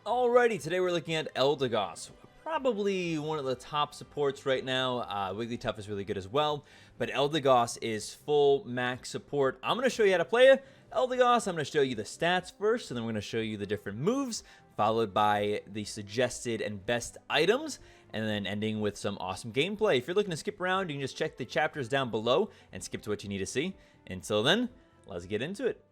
Alrighty, today we're looking at Eldegoss. Probably one of the top supports right now. Wigglytuff is really good as well, but Eldegoss is full max support. I'm going to show you how to play it. Eldegoss, I'm going to show you the stats first, and then we're going to show you the different moves, followed by the suggested and best items, and then ending with some awesome gameplay. If you're looking to skip around, you can just check the chapters down below and skip to what you need to see. Until then, let's get into it.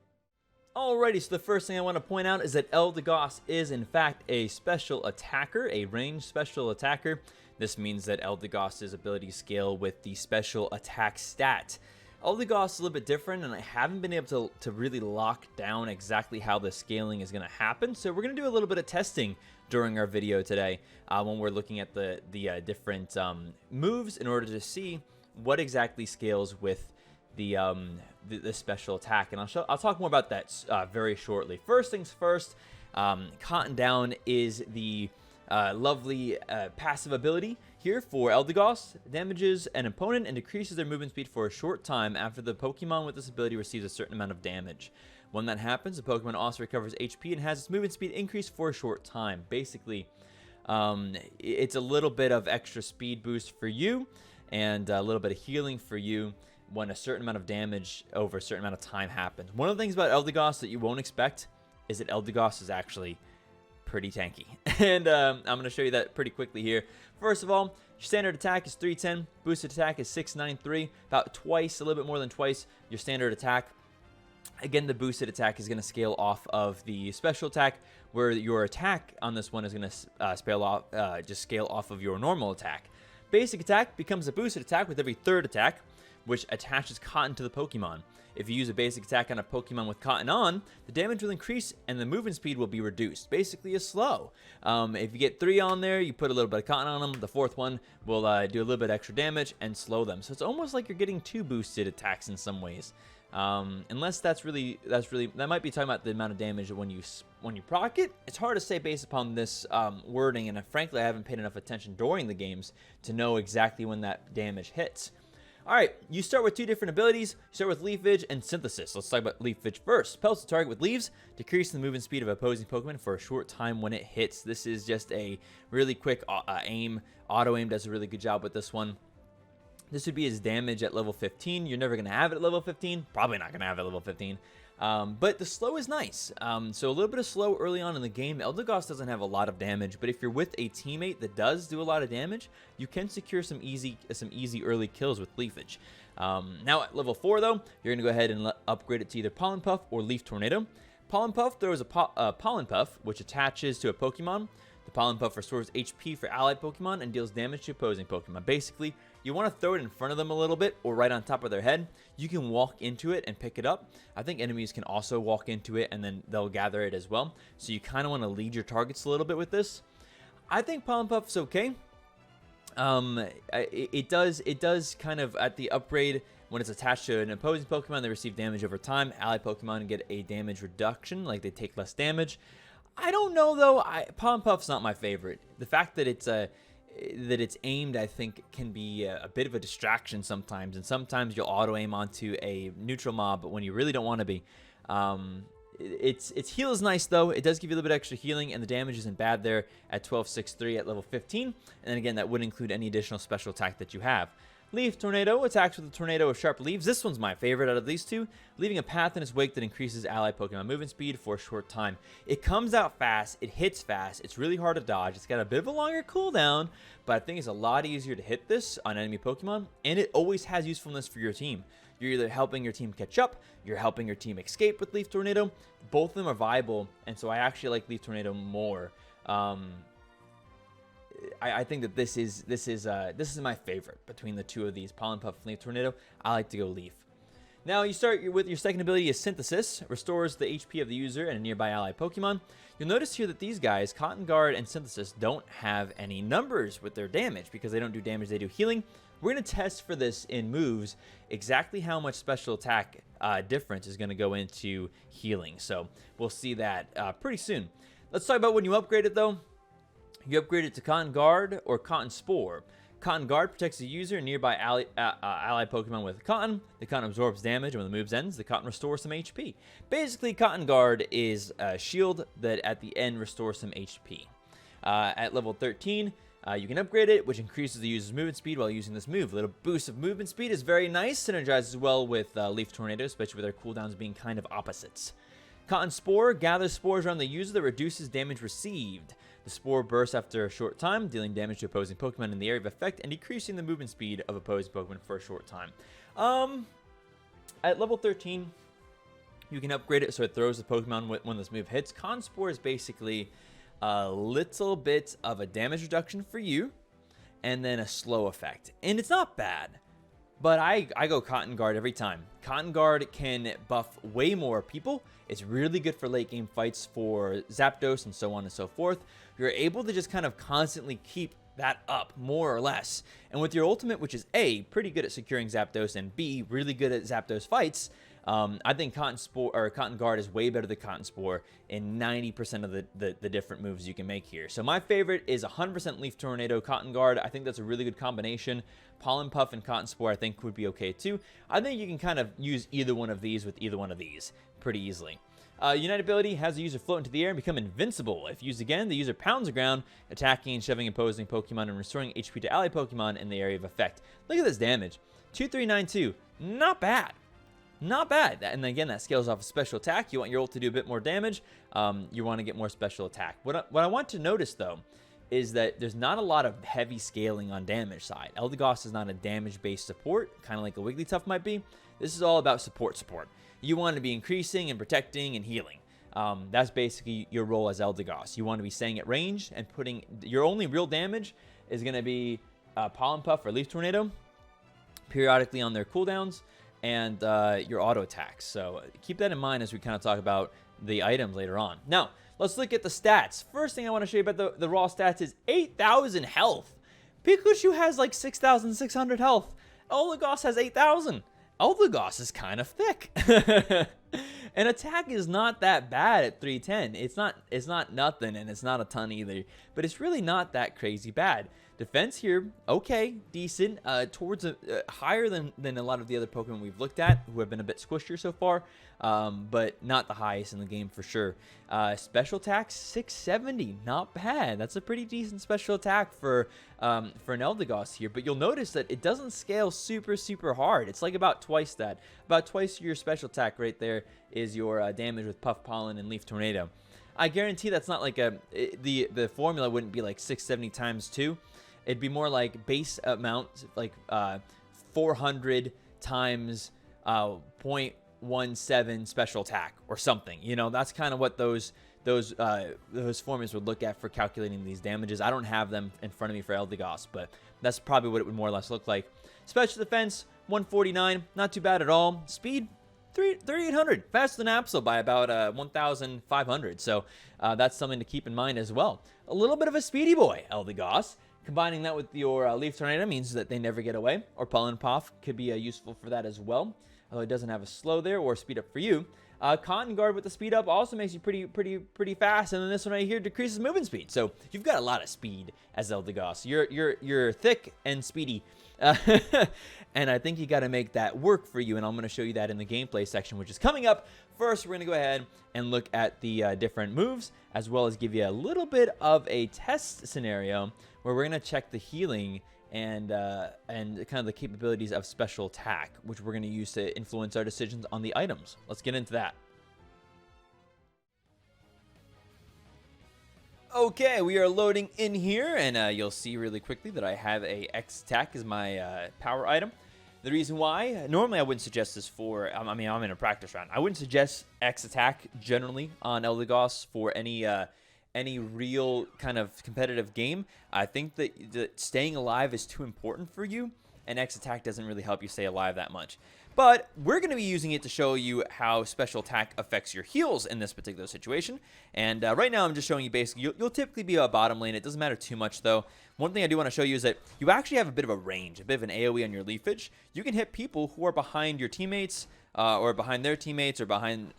Alrighty, so the first thing I want to point out is that Eldegoss is in fact a special attacker, a ranged special attacker. This means that Eldegoss's ability scale with the special attack stat. Eldegoss is a little bit different, and I haven't been able to really lock down exactly how the scaling is going to happen, so we're going to do a little bit of testing during our video today when we're looking at the different moves in order to see what exactly scales with the special attack, and I'll talk more about that very shortly. First things first, Cotton Down is the lovely passive ability here for Eldegoss. Damages an opponent and decreases their movement speed for a short time after the Pokemon with this ability receives a certain amount of damage. When that happens, the Pokemon also recovers HP and has its movement speed increased for a short time. Basically, it's a little bit of extra speed boost for you and a little bit of healing for you when a certain amount of damage over a certain amount of time happens. One of the things about Eldegoss that you won't expect is that Eldegoss is actually pretty tanky. And I'm going to show you that pretty quickly here. First of all, your standard attack is 310, boosted attack is 693, about twice, a little bit more than twice your standard attack. Again, the boosted attack is going to scale off of the special attack, where your attack on this one is going to scale off of your normal attack. Basic attack becomes a boosted attack with every third attack, which attaches Cotton to the Pokemon. If you use a basic attack on a Pokemon with Cotton on, the damage will increase and the movement speed will be reduced. Basically a slow. If you get 3 on there, you put a little bit of Cotton on them, the 4th one will do a little bit extra damage and slow them. So it's almost like you're getting 2 boosted attacks in some ways. Unless that might be talking about the amount of damage when you proc it. It's hard to say based upon this wording, and frankly I haven't paid enough attention during the games to know exactly when that damage hits. Alright, you start with 2 different abilities. You start with Leafage and Synthesis. Let's talk about Leafage first. Pelts the target with leaves, decreasing the movement speed of opposing Pokemon for a short time when it hits. This is just a really quick aim. Auto aim does a really good job with this one. This would be his damage at level 15. You're never going to have it at level 15. Probably not going to have it at level 15. But the slow is nice. So a little bit of slow early on in the game. Eldegoss doesn't have a lot of damage, but if you're with a teammate that does do a lot of damage, you can secure some easy early kills with Leafage. Now at level 4 though, you're going to go ahead and upgrade it to either Pollen Puff or Leaf Tornado. Pollen Puff throws a Pollen Puff, which attaches to a Pokemon. The Pollen Puff restores HP for allied Pokemon and deals damage to opposing Pokemon. Basically, you want to throw it in front of them a little bit or right on top of their head. You can walk into it and pick it up. I think enemies can also walk into it and then they'll gather it as well. So you kind of want to lead your targets a little bit with this. I think Pollen Puff is okay. It does kind of at the upgrade when it's attached to an opposing Pokemon, they receive damage over time. Allied Pokemon get a damage reduction, like they take less damage. I don't know though. Pollen Puff's not my favorite. The fact that it's aimed, I think, can be a bit of a distraction sometimes, and sometimes you'll auto aim onto a neutral mob when you really don't want to be. Its heal is nice though. It does give you a little bit extra healing, and the damage isn't bad there at 12.63 at level 15. And then again, that would include any additional special attack that you have. Leaf Tornado attacks with a tornado of sharp leaves. This one's my favorite out of these two, leaving a path in its wake that increases allied Pokemon movement speed for a short time. It comes out fast, it hits fast, it's really hard to dodge, it's got a bit of a longer cooldown, but I think it's a lot easier to hit this on enemy Pokemon, and it always has usefulness for your team. You're either helping your team catch up, you're helping your team escape with Leaf Tornado. Both of them are viable, and so I actually like Leaf Tornado more. I think that this is my favorite between the two of these, Pollen Puff and Leaf Tornado. I like to go Leaf. Now you start with your second ability is Synthesis, restores the HP of the user and a nearby allied Pokemon. You'll notice here that these guys, Cotton Guard and Synthesis, don't have any numbers with their damage because they don't do damage, they do healing. We're going to test for this in moves exactly how much special attack difference is going to go into healing. So we'll see that pretty soon. Let's talk about when you upgrade it though. You upgrade it to Cotton Guard or Cotton Spore. Cotton Guard protects the user and nearby ally Pokemon with Cotton. The Cotton absorbs damage, and when the move ends, the Cotton restores some HP. Basically, Cotton Guard is a shield that at the end restores some HP. At level 13, you can upgrade it, which increases the user's movement speed while using this move. A little boost of movement speed is very nice, synergizes well with Leaf Tornado, especially with their cooldowns being kind of opposites. Cotton Spore gathers spores around the user that reduces damage received. The spore bursts after a short time, dealing damage to opposing Pokemon in the area of effect and decreasing the movement speed of opposing Pokemon for a short time. At level 13, you can upgrade it so it throws the Pokemon when this move hits. Cotton Spore is basically a little bit of a damage reduction for you, and then a slow effect. And it's not bad, but I go Cotton Guard every time. Cotton Guard can buff way more people. It's really good for late game fights for Zapdos and so on and so forth. You're able to just kind of constantly keep that up, more or less. And with your ultimate, which is A, pretty good at securing Zapdos, and B, really good at Zapdos fights, I think Cotton Guard is way better than Cotton Spore in 90% of the different moves you can make here. So my favorite is 100% Leaf Tornado Cotton Guard. I think that's a really good combination. Pollen Puff and Cotton Spore I think would be okay too. I think you can kind of use either one of these with either one of these pretty easily. Unite ability has the user float into the air and become invincible. If used again, the user pounds the ground, attacking and shoving opposing Pokemon and restoring HP to ally Pokemon in the area of effect. Look at this damage. 2392. Not bad. Not bad. And again, that scales off of special attack. You want your ult to do a bit more damage. You want to get more special attack. What I want to notice, though, is that there's not a lot of heavy scaling on damage side. Eldegoss is not a damage-based support, kind of like a Wigglytuff might be. This is all about support. You want to be increasing and protecting and healing. That's basically your role as Eldegoss. You want to be staying at range and putting... Your only real damage is going to be Pollen Puff or Leaf Tornado periodically on their cooldowns, and your auto attacks. So keep that in mind as we kind of talk about the items later on. Now, let's look at the stats. First thing I want to show you about the raw stats is 8,000 health. Pikachu has like 6,600 health. Eldegoss has 8,000. Eldegoss is kind of thick. And attack is not that bad at 310. It's not nothing, and it's not a ton either. But it's really not that crazy bad. Defense here, okay, decent, towards higher than a lot of the other Pokemon we've looked at, who have been a bit squishier so far, but not the highest in the game for sure. Special attack, 670, not bad. That's a pretty decent special attack for an Eldegoss here, but you'll notice that it doesn't scale super hard. It's like about twice that. About twice your special attack right there is your damage with Puff, Pollen, and Leaf Tornado. I guarantee that's not like the formula wouldn't be like 670 times 2. It'd be more like base amount, like 400 times 0.17 special attack or something. You know, that's kind of what those formulas would look at for calculating these damages. I don't have them in front of me for Eldegoss, but that's probably what it would more or less look like. Special defense, 149, not too bad at all. Speed, 3,800, faster than Absol by about 1,500. So that's something to keep in mind as well. A little bit of a speedy boy, Eldegoss. Combining that with your Leaf Tornado means that they never get away, or Pollen Puff could be useful for that as well, although it doesn't have a slow there or speed up for you. Cotton Guard with the speed up also makes you pretty fast, and then this one right here decreases movement speed. So you've got a lot of speed as Eldegoss. You're thick and speedy, and I think you got to make that work for you. And I'm going to show you that in the gameplay section, which is coming up. First, we're going to go ahead and look at the different moves, as well as give you a little bit of a test scenario where we're going to check the healing and kind of the capabilities of special attack, which we're going to use to influence our decisions on the items. Let's get into that. Okay, we are loading in here, and you'll see really quickly that I have a X attack as my power item. The reason why, normally I wouldn't suggest this for, I mean, I'm in a practice round. I wouldn't suggest X attack generally on Eldegoss for any real kind of competitive game. I think that staying alive is too important for you, and X attack doesn't really help you stay alive that much. But we're going to be using it to show you how special attack affects your heals in this particular situation. And right now I'm just showing you basically, you'll typically be a bottom lane. It doesn't matter too much though. One thing I do want to show you is that you actually have a bit of a range, a bit of an AoE on your leafage. You can hit people who are behind your teammates or behind their teammates or behind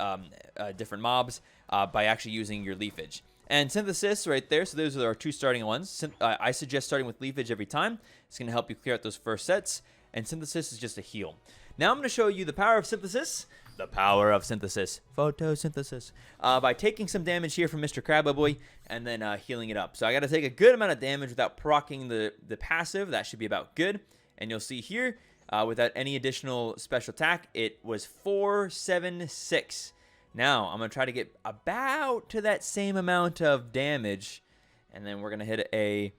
different mobs by actually using your leafage. And Synthesis right there, so those are our 2 starting ones. I suggest starting with Leafage every time. It's going to help you clear out those first sets. And Synthesis is just a heal. Now I'm going to show you the power of Synthesis. The power of Synthesis. Photosynthesis. By taking some damage here from Mr. Crabboy and then healing it up. So I got to take a good amount of damage without proccing the passive. That should be about good. And you'll see here, without any additional special attack, it was 476. Now, I'm going to try to get about to that same amount of damage. And then we're going to hit a...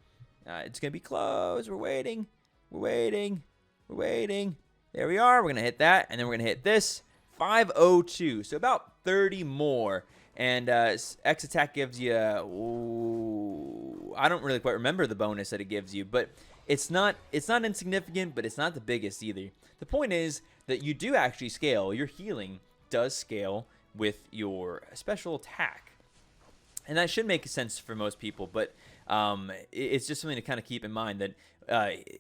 it's going to be close. We're waiting. We're waiting. We're waiting. There we are. We're going to hit that. And then we're going to hit this. 502. So about 30 more. And X attack gives you... Ooh, I don't really quite remember the bonus that it gives you. But it's not insignificant, but it's not the biggest either. The point is that you do actually scale. Your healing does scale with your special attack, and that should make sense for most people, but it's just something to kind of keep in mind that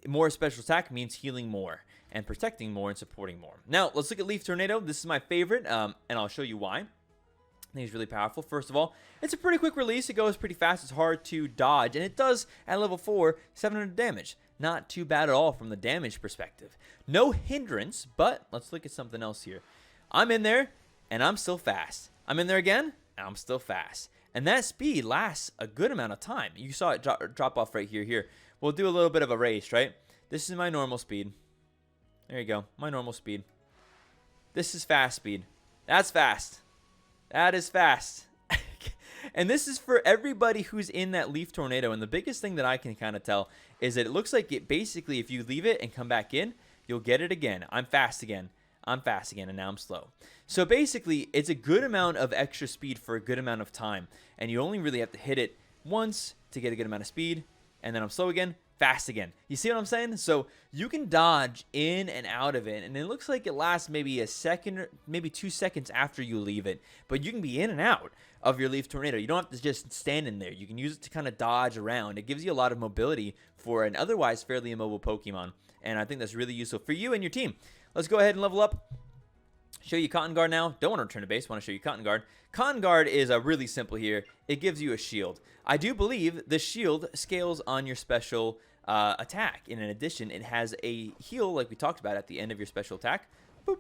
more special attack means healing more and protecting more and supporting more. Now let's look at Leaf Tornado. This is my favorite, and I'll show you why. I think it's really powerful. First of all, it's a pretty quick release. It goes pretty fast. It's hard to dodge, and it does at level 4 700 damage. Not too bad at all from the damage perspective. No hindrance, but let's look at something else here. I'm in there and I'm still fast. I'm in there again, and I'm still fast. And that speed lasts a good amount of time. You saw it drop off right here. We'll do a little bit of a race, right? This is my normal speed. There you go, my normal speed. This is fast speed. That's fast. That is fast. And this is for everybody who's in that Leaf Tornado. And the biggest thing that I can kind of tell is that it looks like it basically, if you leave it and come back in, you'll get it again. I'm fast again. I'm fast again, and now I'm slow. So basically, it's a good amount of extra speed for a good amount of time, and you only really have to hit it once to get a good amount of speed, and then I'm slow again, fast again. You see what I'm saying? So you can dodge in and out of it, and it looks like it lasts maybe a second, maybe 2 seconds after you leave it, but you can be in and out of your Leaf Tornado. You don't have to just stand in there. You can use it to kind of dodge around. It gives you a lot of mobility for an otherwise fairly immobile Pokemon, and I think that's really useful for you and your team. Let's go ahead and level up. Show you Cotton Guard now. Don't want to return to base. Want to show you Cotton Guard. Cotton Guard is really simple here. It gives you a shield. I do believe the shield scales on your special attack. And in addition, it has a heal like we talked about at the end of your special attack. Boop.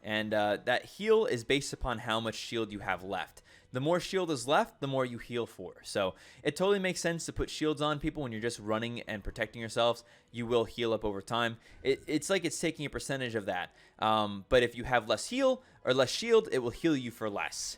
And that heal is based upon how much shield you have left. The more shield is left, the more you heal for. So it totally makes sense to put shields on people when you're just running and protecting yourselves. You will heal up over time. It's like it's taking a percentage of that. But if you have less heal or less shield, it will heal you for less.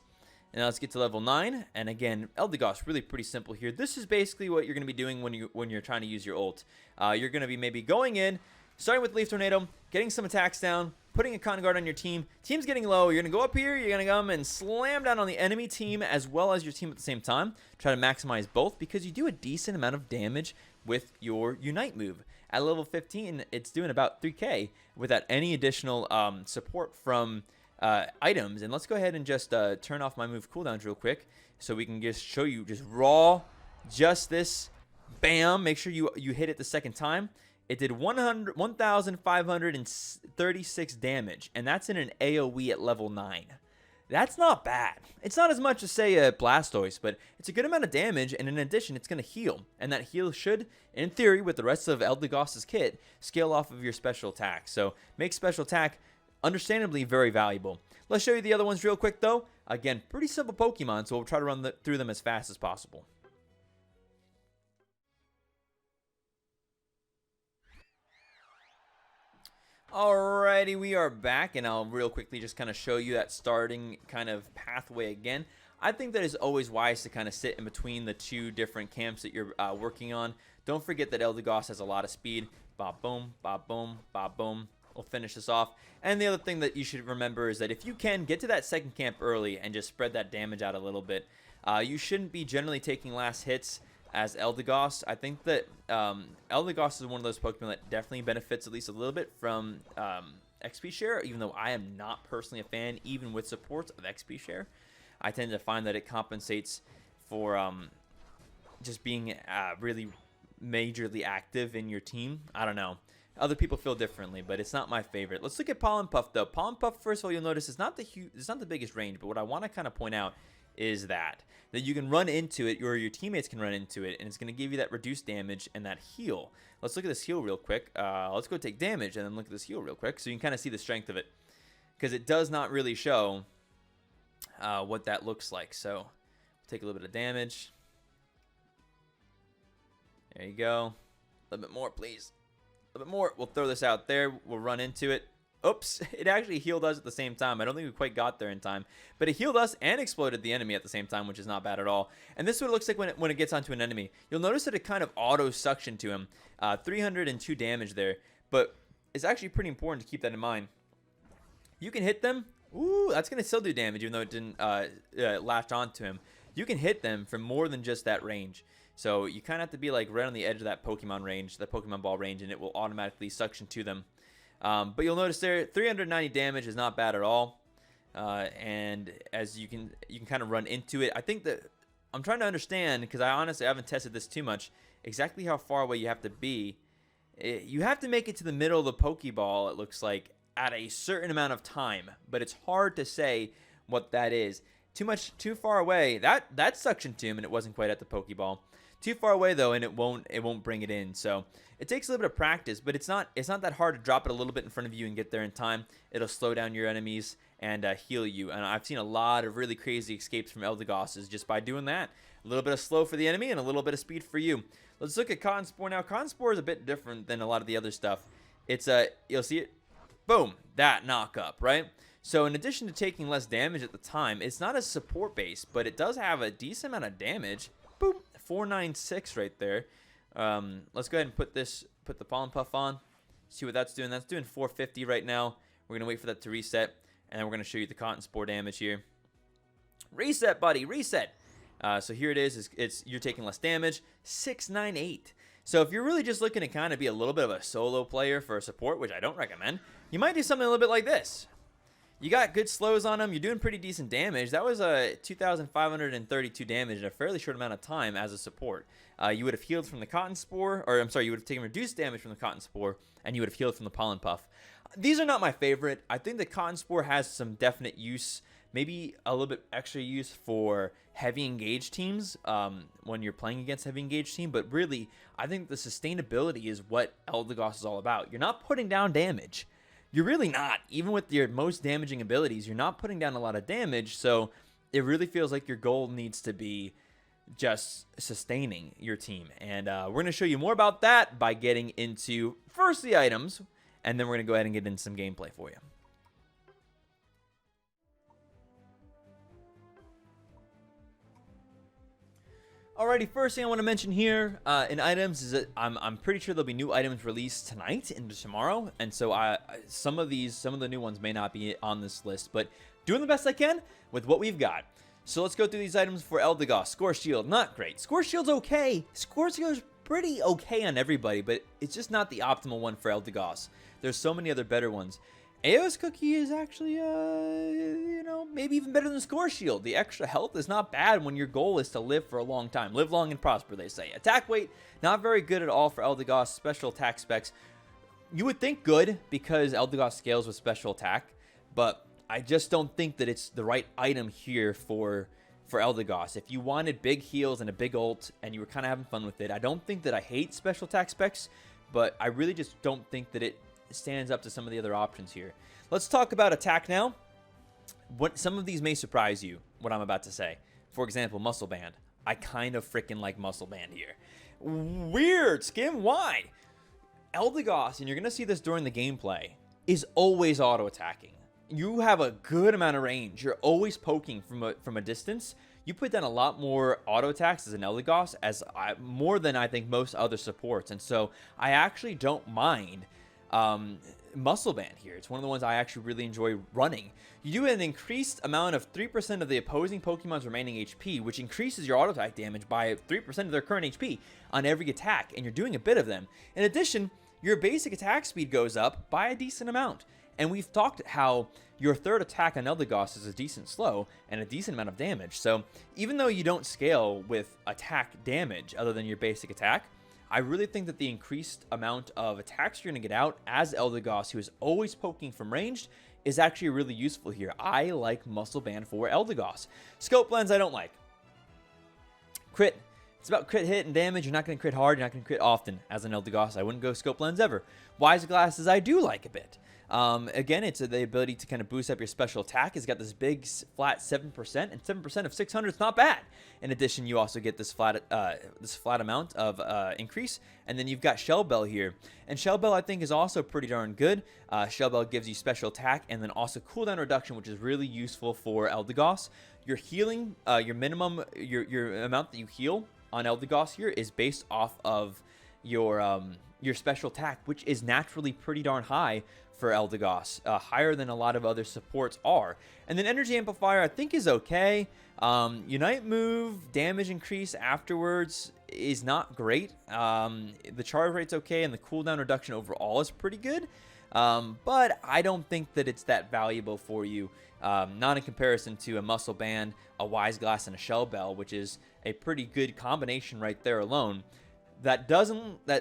And now let's get to level 9. And again, Eldegoss, really pretty simple here. This is basically what you're going to be doing when you're trying to use your ult. You're going to be maybe going in, starting with Leaf Tornado, getting some attacks down, putting a Cotton Guard on your team. Team's getting low. You're going to go up here. You're going to come and slam down on the enemy team as well as your team at the same time. Try to maximize both because you do a decent amount of damage with your Unite move. At level 15, it's doing about 3k without any additional support from items. And let's go ahead and just turn off my move cooldowns real quick so we can just show you just raw, just this. Bam. Make sure you hit it the second time. It did 1,536 damage, and that's in an AoE at level 9. That's not bad. It's not as much as, say, a Blastoise, but it's a good amount of damage, and in addition, it's going to heal. And that heal should, in theory, with the rest of Eldegoss's kit, scale off of your special attack. So make special attack, understandably, very valuable. Let's show you the other ones real quick, though. Again, pretty simple Pokemon, so we'll try to run through them as fast as possible. Alrighty, we are back, and I'll real quickly just kind of show you that starting kind of pathway again. I think that it's always wise to kind of sit in between the two different camps that you're working on. Don't forget that Eldegoss has a lot of speed. Bop boom, bop boom, bop boom. We'll finish this off. And the other thing that you should remember is that if you can get to that second camp early and just spread that damage out a little bit, you shouldn't be generally taking last hits as Eldegoss. I think that Eldegoss is one of those Pokemon that definitely benefits at least a little bit from XP share, even though I am not personally a fan, even with supports of XP share. I tend to find that it compensates for just being really majorly active in your team. I don't know. Other people feel differently, but it's not my favorite. Let's look at Pollen Puff, though. Pollen Puff, first of all, you'll notice it's not the biggest range, but what I want to kind of point out is that you can run into it, or your teammates can run into it, and it's going to give you that reduced damage and that heal. Let's look at this heal real quick. Let's go take damage and then look at this heal real quick so you can kind of see the strength of it, because it does not really show what that looks like. So take a little bit of damage. There you go. A little bit more, please. A little bit more. We'll throw this out there. We'll run into it. Oops, it actually healed us at the same time. I don't think we quite got there in time, but it healed us and exploded the enemy at the same time, which is not bad at all. And this is what it looks like when it gets onto an enemy. You'll notice that it kind of auto suction to him. 302 damage there, but it's actually pretty important to keep that in mind. You can hit them. Ooh, that's going to still do damage, even though it didn't latch onto him. You can hit them from more than just that range. So you kind of have to be like right on the edge of that Pokemon range, that Pokemon ball range, and it will automatically suction to them. But you'll notice there, 390 damage is not bad at all. And as you can kind of run into it. I think that I'm trying to understand, because I honestly haven't tested this too much, exactly how far away you have to be. You have to make it to the middle of the Pokeball, it looks like, at a certain amount of time. But it's hard to say what that is. Too far away. That suctioned to him, and it wasn't quite at the Pokeball. Too far away though, and it won't bring it in. So it takes a little bit of practice, but it's not that hard to drop it a little bit in front of you and get there in time. It'll slow down your enemies and heal you. And I've seen a lot of really crazy escapes from Eldegosses just by doing that. A little bit of slow for the enemy and a little bit of speed for you. Let's look at Cotton Spore now. Cotton Spore is a bit different than a lot of the other stuff. It's you'll see it, boom, that knock up, right? So in addition to taking less damage at the time, it's not as support based, but it does have a decent amount of damage. Boom. 496 right there. Let's go ahead and put the Pollen Puff on. See what that's doing. That's doing 450 right now. We're going to wait for that to reset, and then we're going to show you the Cotton Spore damage here. Reset, buddy, reset. So here it is. You're taking less damage. 698. So if you're really just looking to kind of be a little bit of a solo player for a support, which I don't recommend, you might do something a little bit like this. You got good slows on them. You're doing pretty decent damage. That was 2,532 damage in a fairly short amount of time as a support. You would have healed from the Cotton Spore, or I'm sorry, you would have taken reduced damage from the Cotton Spore, and you would have healed from the Pollen Puff. These are not my favorite. I think the Cotton Spore has some definite use, maybe a little bit extra use for heavy engaged teams when you're playing against heavy engaged team. But really, I think the sustainability is what Eldegoss is all about. You're not putting down damage. You're really not. Even with your most damaging abilities, you're not putting down a lot of damage. So it really feels like your goal needs to be just sustaining your team. And we're going to show you more about that by getting into first the items, and then we're going to go ahead and get into some gameplay for you. Alrighty, first thing I want to mention here in items is that I'm pretty sure there'll be new items released tonight into tomorrow, and so some of the new ones may not be on this list, but doing the best I can with what we've got. So let's go through these items for Eldegoss. Score Shield, not great. Score Shield's okay. Score Shield's pretty okay on everybody, but it's just not the optimal one for Eldegoss. There's so many other better ones. Aeos Cookie is actually, maybe even better than Score Shield. The extra health is not bad when your goal is to live for a long time. Live long and prosper, they say. Attack weight, not very good at all for Eldegoss. Special attack specs, you would think good because Eldegoss scales with special attack, but I just don't think that it's the right item here for Eldegoss. If you wanted big heals and a big ult and you were kind of having fun with it, I don't think that I hate special attack specs, but I really just don't think that it stands up to some of the other options here. Let's talk about attack now. Some of these may surprise you, what I'm about to say. For example, Muscle Band. I kind of freaking like Muscle Band here. Weird, Skim, why? Eldegoss, and you're going to see this during the gameplay, is always auto-attacking. You have a good amount of range. You're always poking from a distance. You put down a lot more auto attacks as an Eldegoss, more than I think most other supports. And so I actually don't mind Muscle Band here. It's one of the ones I actually really enjoy running. You do an increased amount of 3% of the opposing Pokemon's remaining HP, which increases your auto attack damage by 3% of their current HP on every attack, and you're doing a bit of them. In addition, your basic attack speed goes up by a decent amount. And we've talked how your third attack on Eldegoss is a decent slow and a decent amount of damage. So even though you don't scale with attack damage other than your basic attack, I really think that the increased amount of attacks you're going to get out as Eldegoss, who is always poking from ranged, is actually really useful here. I like Muscle Band for Eldegoss. Scope Lens I don't like. Crit. It's about crit hit and damage. You're not going to crit hard. You're not going to crit often as an Eldegoss. I wouldn't go Scope Lens ever. Wise Glasses I do like a bit. Again, it's the ability to kind of boost up your special attack. It's got this big flat 7%, and 7% of 600 is not bad. In addition, you also get this flat amount of increase, and then you've got Shell Bell here. And Shell Bell, I think, is also pretty darn good. Shell Bell gives you special attack, and then also cooldown reduction, which is really useful for Eldegoss. Your healing, your minimum, your amount that you heal on Eldegoss here is based off of your special attack, which is naturally pretty darn high for Eldegoss, higher than a lot of other supports are. And then Energy Amplifier I think is okay. Unite move, damage increase afterwards is not great. The charge rate's okay, and the cooldown reduction overall is pretty good. But I don't think that it's that valuable for you. Not in comparison to a Muscle Band, a Wise Glass, and a Shell Bell, which is a pretty good combination right there alone. That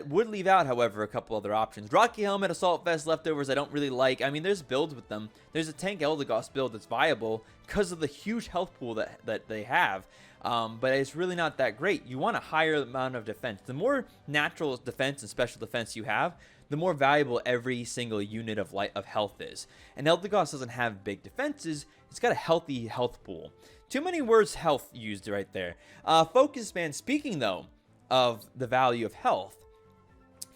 would leave out, however, a couple other options. Rocky Helmet, Assault Vest, Leftovers I don't really like. I mean, there's builds with them. There's a Tank Eldegoss build that's viable because of the huge health pool that they have. But it's really not that great. You want a higher amount of defense. The more natural defense and special defense you have, the more valuable every single unit of health is. And Eldegoss doesn't have big defenses. It's got a healthy health pool. Too many words health used right there. Focus Band, speaking though of the value of health,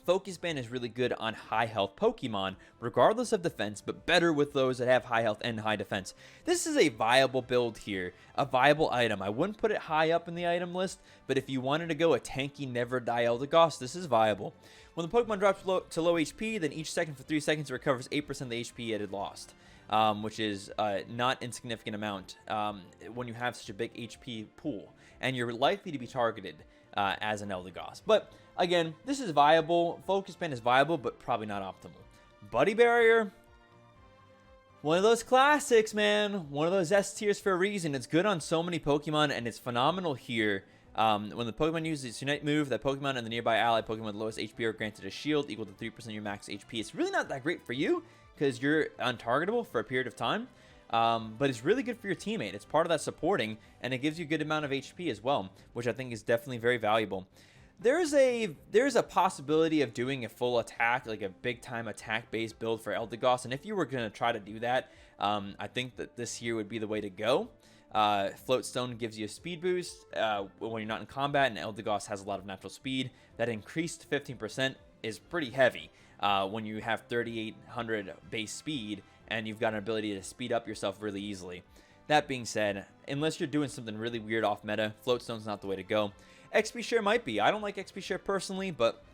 Focus Band is really good on high health Pokemon, regardless of defense, but better with those that have high health and high defense. This is a viable build here, a viable item. I wouldn't put it high up in the item list, but if you wanted to go a tanky, never die Eldegoss, this is viable. When the Pokemon drops to low HP, then each second for 3 seconds it recovers 8% of the HP it had lost, which is not insignificant amount when you have such a big HP pool, and you're likely to be targeted as an Eldegoss. But again, this is viable. Focus Band is viable, but probably not optimal. Buddy Barrier, one of those classics, man. One of those S tiers for a reason. It's good on so many Pokemon, and it's phenomenal here. When the Pokemon uses its Unite move, that Pokemon and the nearby ally Pokemon with the lowest HP are granted a shield equal to 3% of your max HP. It's really not that great for you because you're untargetable for a period of time. But it's really good for your teammate. It's part of that supporting, and it gives you a good amount of HP as well, which I think is definitely very valuable. There's a possibility of doing a full attack, like a big time attack based build for Eldegoss, and if you were going to try to do that, I think that this here would be the way to go. Float Stone gives you a speed boost when you're not in combat, and Eldegoss has a lot of natural speed. That increased 15% is pretty heavy when you have 3,800 base speed, and you've got an ability to speed up yourself really easily. That being said, unless you're doing something really weird off meta, Float Stone's not the way to go. XP Share might be. I don't like XP Share personally, but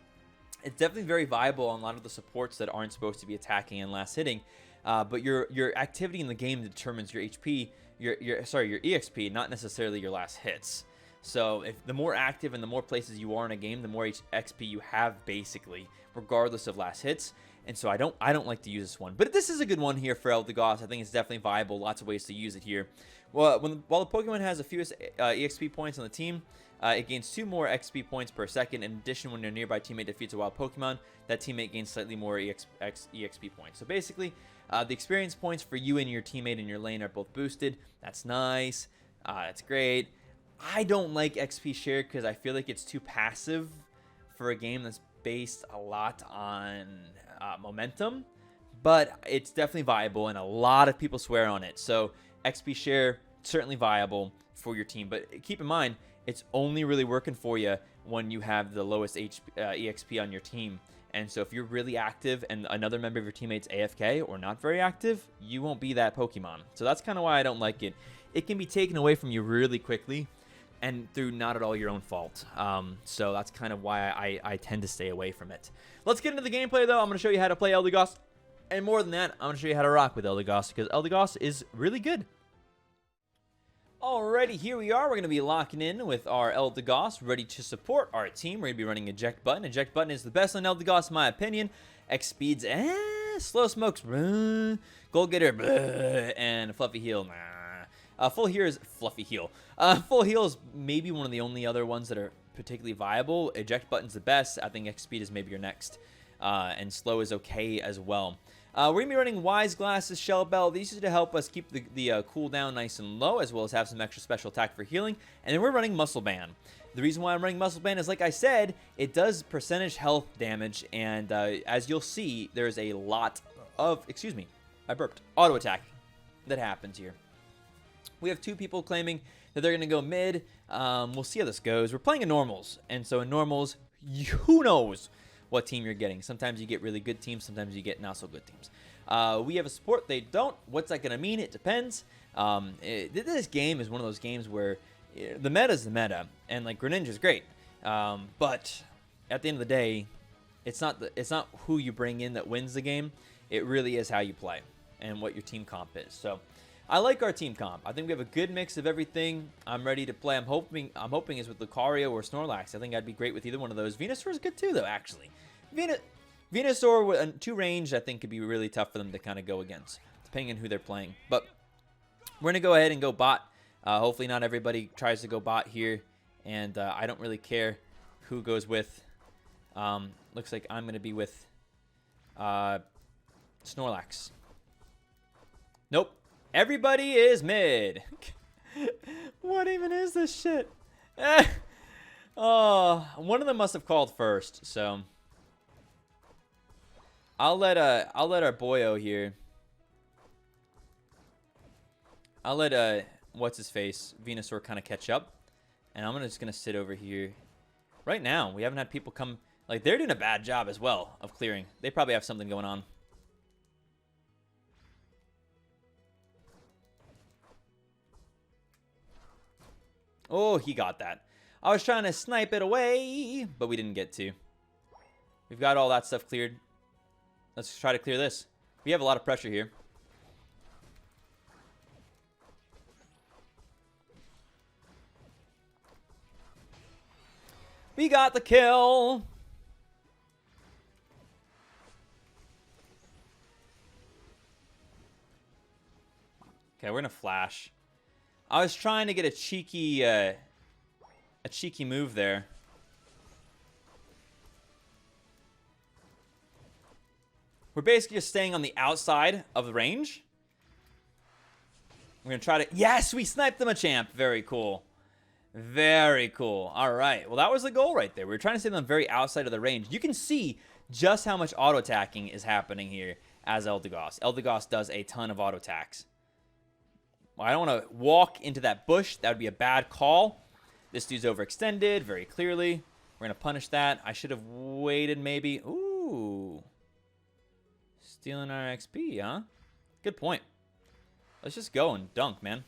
it's definitely very viable on a lot of the supports that aren't supposed to be attacking and last hitting. But your activity in the game determines your HP, your EXP, not necessarily your last hits. So if the more active and the more places you are in a game, the more XP you have basically, regardless of last hits. And so I don't like to use this one. But this is a good one here for Eldegoss. I think it's definitely viable. Lots of ways to use it here. Well, while the Pokemon has the fewest EXP points on the team, it gains 2 more XP points per second. In addition, when your nearby teammate defeats a wild Pokemon, that teammate gains slightly more EXP points. So basically, the experience points for you and your teammate in your lane are both boosted. That's nice. That's great. I don't like XP Share because I feel like it's too passive for a game that's based a lot on momentum, but it's definitely viable, and a lot of people swear on it. So XP Share, certainly viable for your team, but keep in mind, it's only really working for you when you have the lowest EXP on your team. And so if you're really active and another member of your teammate's AFK or not very active, you won't be that Pokemon. So that's kind of why I don't like it. It can be taken away from you really quickly, and through not at all your own fault. So that's kind of why I tend to stay away from it. Let's get into the gameplay, though. I'm going to show you how to play Eldegoss. And more than that, I'm going to show you how to rock with Eldegoss, because Eldegoss is really good. Alrighty, here we are. We're going to be locking in with our Eldegoss, ready to support our team. We're going to be running Eject Button. Eject Button is the best on Eldegoss, in my opinion. X Speeds, Slow Smokes, Gold Getter, and Fluffy Heal, Full Heal is Fluffy Heal. Full Heal is maybe one of the only other ones that are particularly viable. Eject Button's the best. I think X Speed is maybe your next. And Slow is okay as well. We're going to be running Wise Glasses, Shell Bell. These are to help us keep the cooldown nice and low, as well as have some extra special attack for healing. And then we're running Muscle Band. The reason why I'm running Muscle Band is, like I said, it does percentage health damage. And as you'll see, there's a lot of, excuse me, I burped, auto attack that happens here. We have 2 people claiming that they're going to go mid. We'll see how this goes. We're playing in normals. And so in normals, who knows what team you're getting. Sometimes you get really good teams. Sometimes you get not so good teams. We have a support. They don't. What's that going to mean? It depends. This game is one of those games where the meta is the meta. And like Greninja is great. But at the end of the day, it's not who you bring in that wins the game. It really is how you play and what your team comp is. So I like our team comp. I think we have a good mix of everything. I'm ready to play. I'm hoping is with Lucario or Snorlax. I think I'd be great with either one of those. Venusaur is good too, though, actually. Venusaur with 2 range, I think, could be really tough for them to kind of go against, depending on who they're playing. But we're going to go ahead and go bot. Hopefully not everybody tries to go bot here. And I don't really care who goes with. Looks like I'm going to be with Snorlax. Nope. Everybody is mid. What even is this shit? Oh, one of them must have called first, so I'll let our boyo here. I'll let what's his face Venusaur kind of catch up, and I'm just gonna sit over here. Right now, we haven't had people come. Like, they're doing a bad job as well of clearing. They probably have something going on. Oh, he got that. I was trying to snipe it away, but we didn't get to. We've got all that stuff cleared. Let's try to clear this. We have a lot of pressure here. We got the kill. Okay, we're gonna flash. I was trying to get a cheeky move there. We're basically just staying on the outside of the range. We're gonna try to. Yes, we sniped them, a champ. Very cool. Very cool. All right. Well, that was the goal right there. We were trying to stay on the very outside of the range. You can see just how much auto attacking is happening here as Eldegoss. Eldegoss does a ton of auto attacks. I don't want to walk into that bush. That would be a bad call. This dude's overextended very clearly. We're going to punish that. I should have waited maybe. Ooh. Stealing our XP, huh? Good point. Let's just go and dunk, man.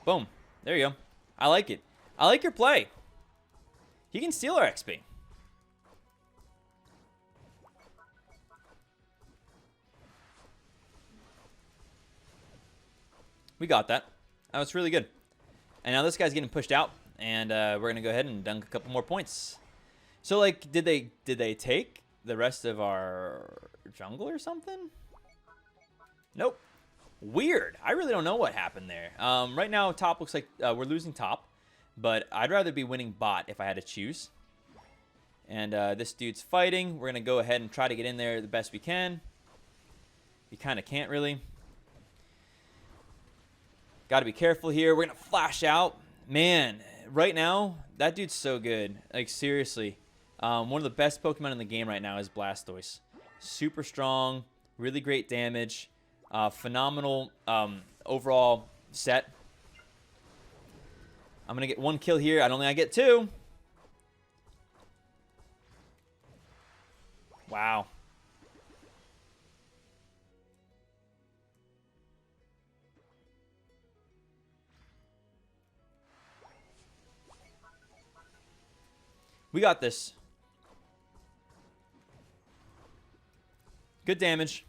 Boom. There you go. I like it. I like your play. He can steal our XP. We got that. That was really good. And now this guy's getting pushed out, and we're gonna go ahead and dunk a couple more points. So, like, did they take the rest of our jungle or something? Nope. Weird. I really don't know what happened there. Right now, top looks like we're losing top, but I'd rather be winning bot if I had to choose. And this dude's fighting. We're gonna go ahead and try to get in there the best we can. We kind of can't really. Got to be careful here. We're going to flash out. Man, right now, that dude's so good. Like, seriously. One of the best Pokemon in the game right now is Blastoise. Super strong. Really great damage. Phenomenal overall set. I'm going to get 1 kill here. I don't think I get 2. Wow. We got this. Good damage.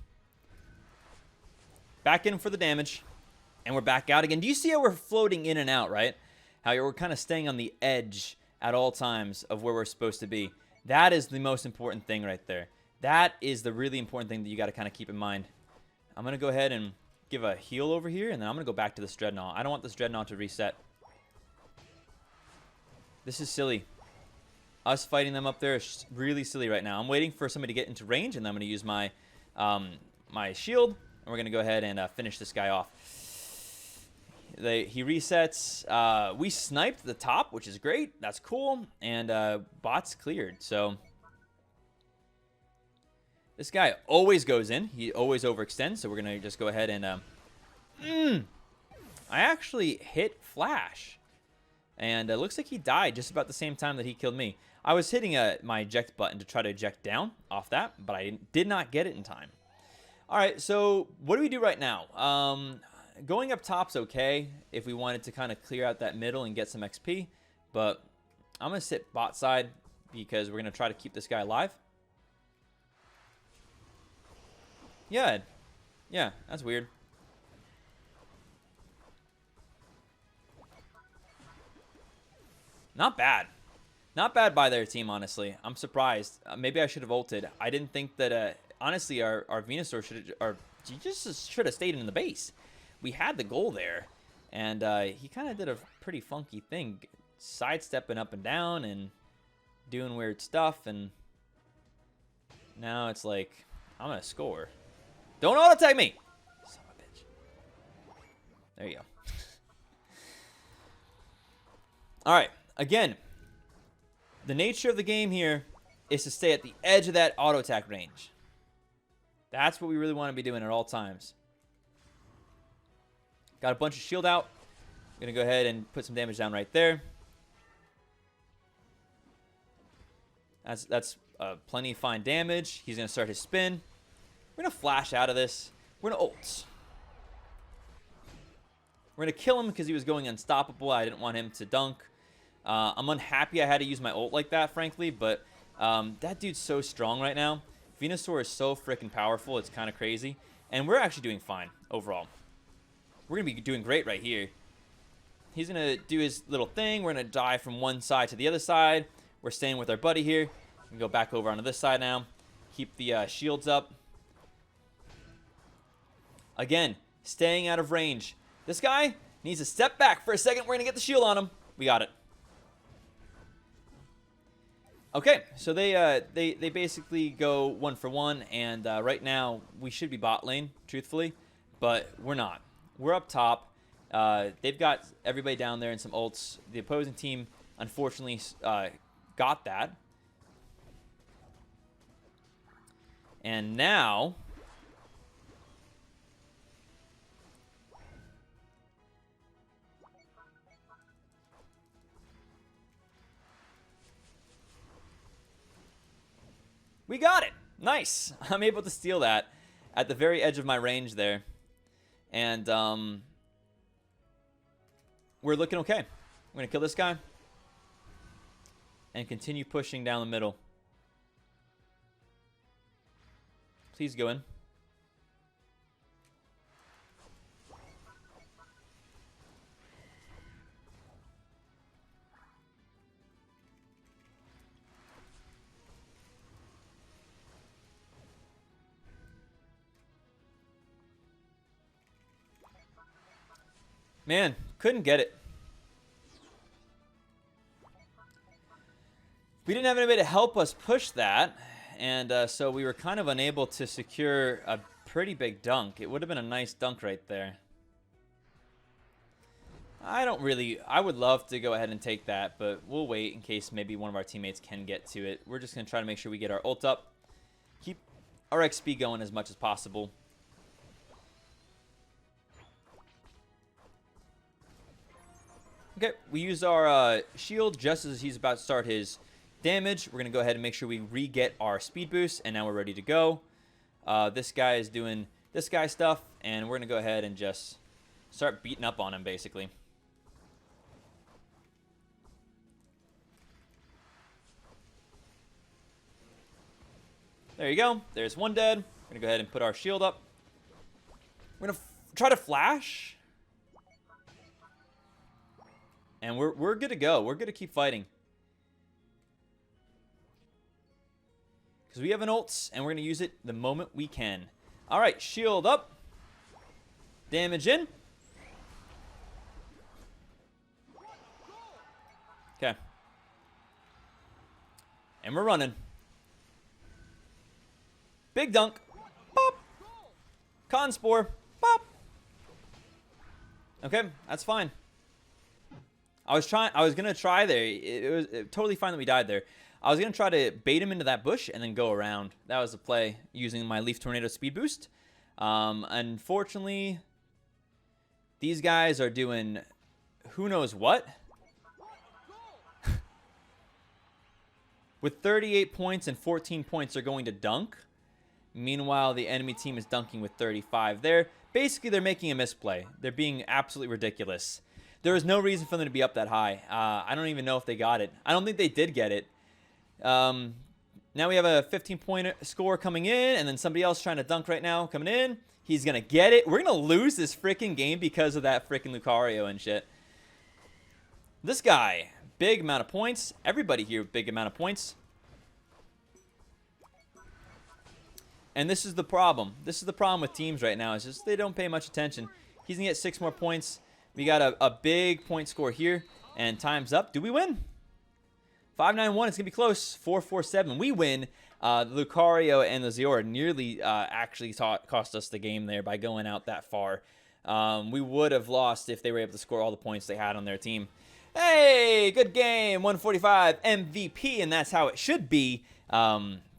Back in for the damage. And we're back out again. Do you see how we're floating in and out, right? How we're kind of staying on the edge at all times of where we're supposed to be. That is the most important thing right there. That is the really important thing that you got to kind of keep in mind. I'm going to go ahead and give a heal over here, and then I'm going to go back to this Drednaw. I don't want this Drednaw to reset. This is silly. Us fighting them up there is really silly right now. I'm waiting for somebody to get into range, and then I'm going to use my my shield, and we're going to go ahead and finish this guy off. He resets. We sniped the top, which is great. That's cool. And bot's cleared. So this guy always goes in. He always overextends. So we're going to just go ahead and... I actually hit Flash. And it looks like he died just about the same time that he killed me. I was hitting my eject button to try to eject down off that, but I did not get it in time. All right, so what do we do right now? Going up top's okay if we wanted to kind of clear out that middle and get some XP, but I'm going to sit bot side because we're going to try to keep this guy alive. Yeah, that's weird. Not bad. Not bad by their team, honestly. I'm surprised. Maybe I should have ulted. I didn't think that, honestly, our Venusaur should have stayed in the base. We had the goal there, and he kind of did a pretty funky thing, sidestepping up and down and doing weird stuff, and now it's like, I'm going to score. Don't auto-tag me! Son of a bitch. There you go. All right. Again, the nature of the game here is to stay at the edge of that auto attack range. That's what we really want to be doing at all times. Got a bunch of shield out. I'm going to go ahead and put some damage down right there. That's plenty fine damage. He's going to start his spin. We're going to flash out of this. We're going to ult. We're going to kill him because he was going unstoppable. I didn't want him to dunk. I'm unhappy I had to use my ult like that, frankly, but that dude's so strong right now. Venusaur is so freaking powerful, it's kind of crazy. And we're actually doing fine overall. We're going to be doing great right here. He's going to do his little thing. We're going to dive from one side to the other side. We're staying with our buddy here. We can go back over onto this side now. Keep the shields up. Again, staying out of range. This guy needs to step back for a second. We're going to get the shield on him. We got it. Okay, so they basically go 1 for 1, and right now we should be bot lane, truthfully, but we're not. We're up top. They've got everybody down there and some ults. The opposing team, unfortunately, got that. And now... we got it. Nice. I'm able to steal that at the very edge of my range there. And we're looking okay. We're going to kill this guy and continue pushing down the middle. Please go in. Man, couldn't get it. We didn't have anybody to help us push that, and so we were kind of unable to secure a pretty big dunk. It would have been a nice dunk right there. I would love to go ahead and take that, but we'll wait in case maybe one of our teammates can get to it. We're just going to try to make sure we get our ult up, keep our XP going as much as possible. Okay, we use our shield just as he's about to start his damage. We're going to go ahead and make sure we re-get our speed boost, and now we're ready to go. This guy is doing this guy stuff, and we're going to go ahead and just start beating up on him, basically. There you go. There's one dead. We're going to go ahead and put our shield up. We're going to try to flash. And we're good to go. We're good to keep fighting. Because we have an ult, and we're going to use it the moment we can. All right, shield up. Damage in. Okay. And we're running. Big dunk. Pop. Con Spore. Pop. Okay, that's fine. I was gonna try there. It was totally fine that we died there. I was gonna try to bait him into that bush and then go around. That was the play using my Leaf Tornado speed boost. Unfortunately, these guys are doing who knows what. With 38 points and 14 points, they're going to dunk. Meanwhile, the enemy team is dunking with 35. Basically, they're making a misplay. They're being absolutely ridiculous. There was no reason for them to be up that high. I don't even know if they got it. I don't think they did get it. Now we have a 15-point score coming in, and then somebody else trying to dunk right now coming in. He's going to get it. We're going to lose this freaking game because of that freaking Lucario and shit. This guy, big amount of points. Everybody here, big amount of points. And this is the problem. This is the problem with teams right now. It's just they don't pay much attention. He's going to get 6 more points. We got a big point score here. And time's up. Do we win? 5-9-1. It's going to be close. 4-4-7. We win. The Lucario and the Zora nearly actually cost us the game there by going out that far. We would have lost if they were able to score all the points they had on their team. Hey, good game. 145 MVP, and that's how it should be.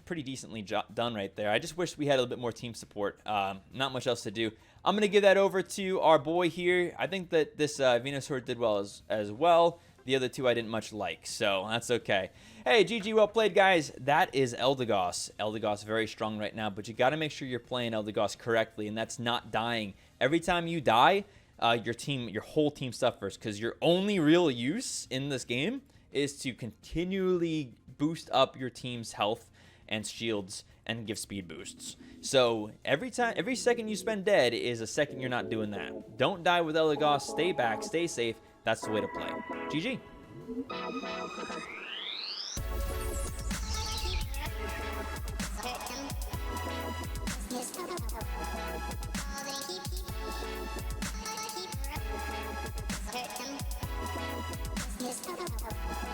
Pretty decently done right there. I just wish we had a little bit more team support. Not much else to do. I'm going to give that over to our boy here. I think that this Venusaur did well as well. The other two I didn't much like, so that's okay. Hey, GG, well played, guys. That is Eldegoss. Eldegoss very strong right now, but you got to make sure you're playing Eldegoss correctly, and that's not dying. Every time you die, your whole team suffers, because your only real use in this game is to continually boost up your team's health and shields and give speed boosts. So every second you spend dead is a second you're not doing that. Don't die with Eldegoss. Stay back, stay safe. That's the way to play. GG. Yes.